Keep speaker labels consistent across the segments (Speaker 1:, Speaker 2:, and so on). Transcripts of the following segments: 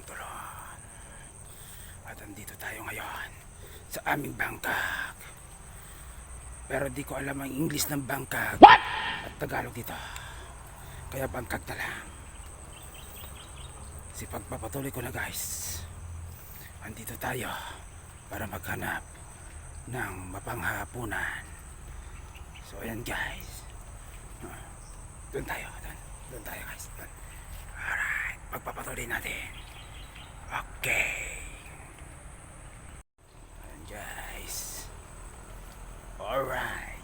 Speaker 1: turon. At andito tayo ngayon sa aming Bangkag. Pero di ko alam ang English ng Bangkag at Tagalog dito. Kaya Bangkag na lang. Pagpapatuloy ko na guys. Andito tayo para maghanap ng mapanghapunan. So ayan guys. Doon tayo guys. Alright, pagpapatuloy natin. Okay. Ayan guys. Alright.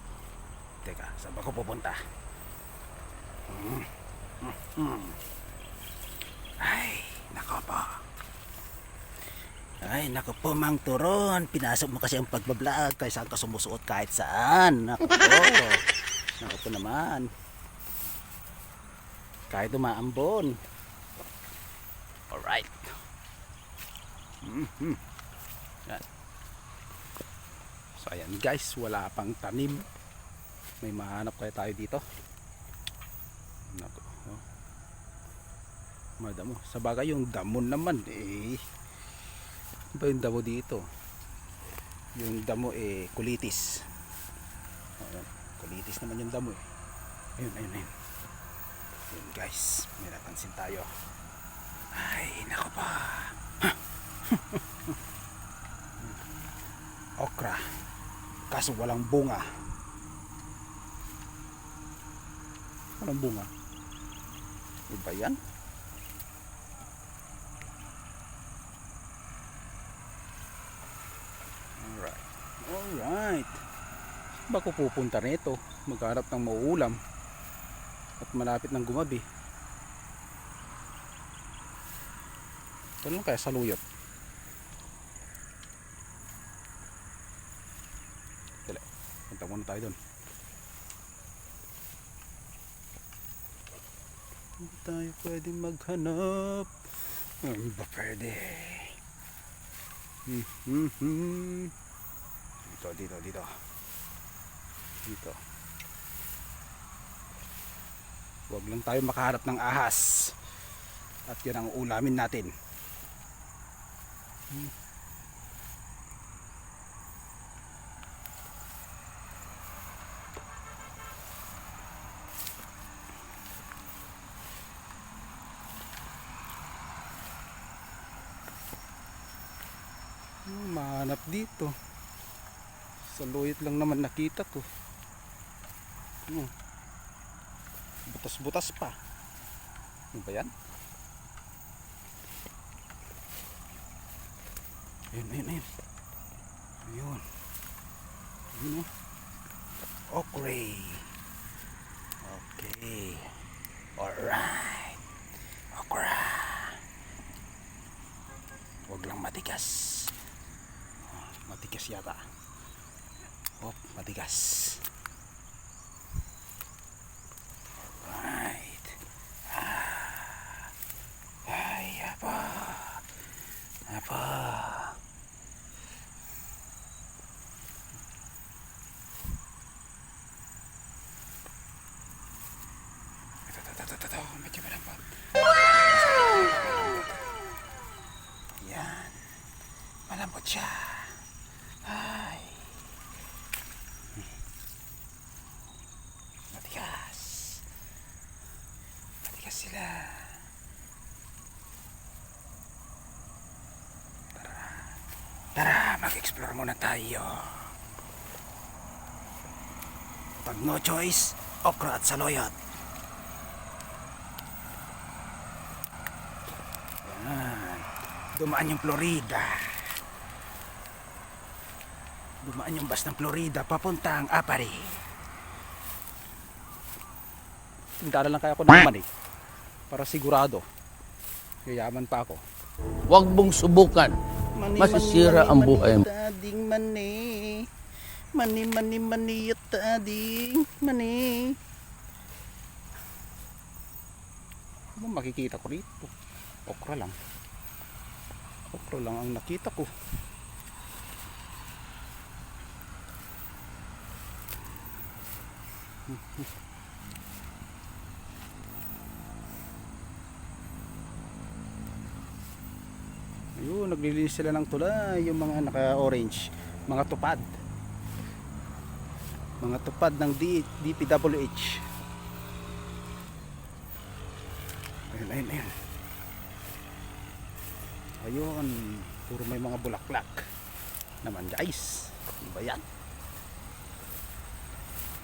Speaker 1: Teka, saan ba ko pupunta? Ay, nako po Mang Turon. Pinasok mo kasi ang pagbablog. Kaya saan ka sumusuot kahit saan. Nako po. Nako po naman. Kahit umaambon. Alright. Yan. So ayan guys, wala pang tanim. May mahanap kaya tayo dito. Nako. Madamo. Sa bagay yung damon naman eh. Ano ba yung damo dito? Yung damo eh kulitis. Ayan. Kulitis naman yung damo eh. Ayun. Ayun guys, may napansin tayo. Ay, nako pa. Okra. Kaso walang bunga. Walang bunga. Iba yan? Alright. Saan ba ko pupunta nito? Maghanap ng mauulam. At malapit ng gumabi. Ito lang kaya saluyot. Dali. Punta muna tayo doon. Hindi tayo pwedeng maghanap. Hindi ba pwede? Dito. Huwag lang tayo makaharap ng ahas. At yun ang ulamin natin. Mahanap dito. Saluyot lang naman nakita ko. Butas-butas pa. Ano ba yan? Ayun. Okay. Alright. Okra. Huwag lang matigas. Matigas yata. Matigas. Alright. Ay, apa. Ito. Medyo malambot. Yan. Malambot siya. Ay. Matigas sila. Tara, mag-explore muna tayo. Pag no choice, okra at saluyot. Yan. Dumaan yung Florida. Dumaan yung bus ng Florida papuntang Apari. Tindara lang kaya ako naman eh. Para sigurado. Yayaman pa ako.
Speaker 2: Huwag mong subukan. Masisira ang buhay mo.
Speaker 1: Tading mani. Mani at tading mani. Ano makikita ko rito? Okra lang ang nakita ko. Ayun, naglilinis sila ng tulay, yung mga naka-orange, mga tupad. Mga tupad ng DPWH. Ayun, ayun, ayun. Ayun, puro may mga bulaklak naman guys. Ano ba yan?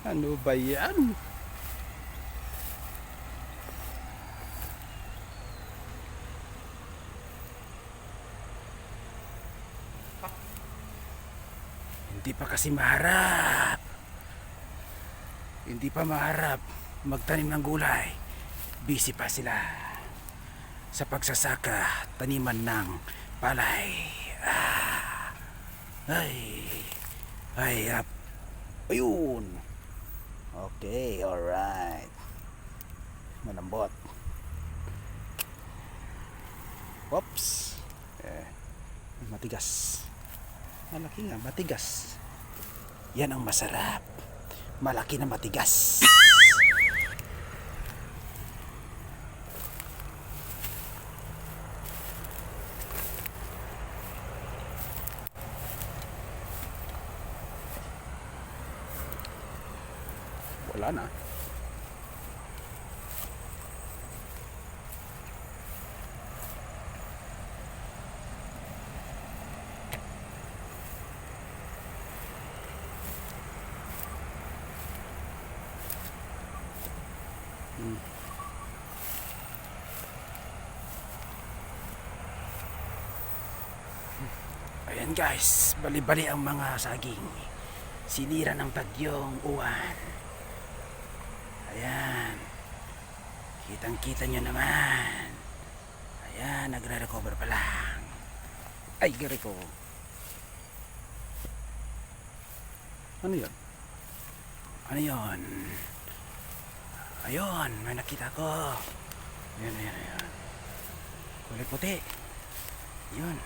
Speaker 1: Ano ba yan? Hindi pa kasi maharap. Hindi pa maharap magtanim ng gulay. Busy pa sila sa pagsasaka, taniman ng palay. Ay. Ay, ayun. Okay, alright. Malambot. Oops. Matigas. Malaki nga, matigas. Yan ang masarap. Malaki na matigas. Wala na. Ayan guys, bali-bali ang mga saging. Sinira ng bagyong uwan. Ayan. Kitang-kita nyo naman. Ayan, nagre-recover pa lang. Ay, gari ko. Ano yun? Ano yun? Ayun, may nakita ko. Ayan, ayan, ayan. Kulay puti. Yun.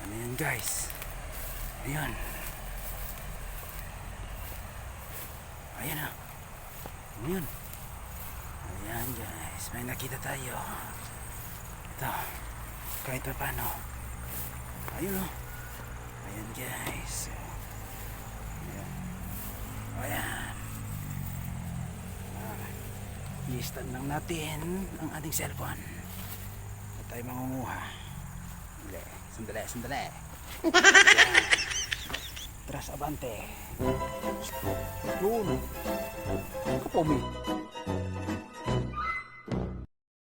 Speaker 1: Ano yan guys? Ayan. Ayan o. Ayan. Ayan guys. May nakita tayo. Ito. Kahit pa paano. Ayun o. Ayan guys. Ayan. Ayan. I-stand lang natin ang ating cellphone. At tayo mangunguha. Sandali, sandali. Tras abante. Doon. Kapumi.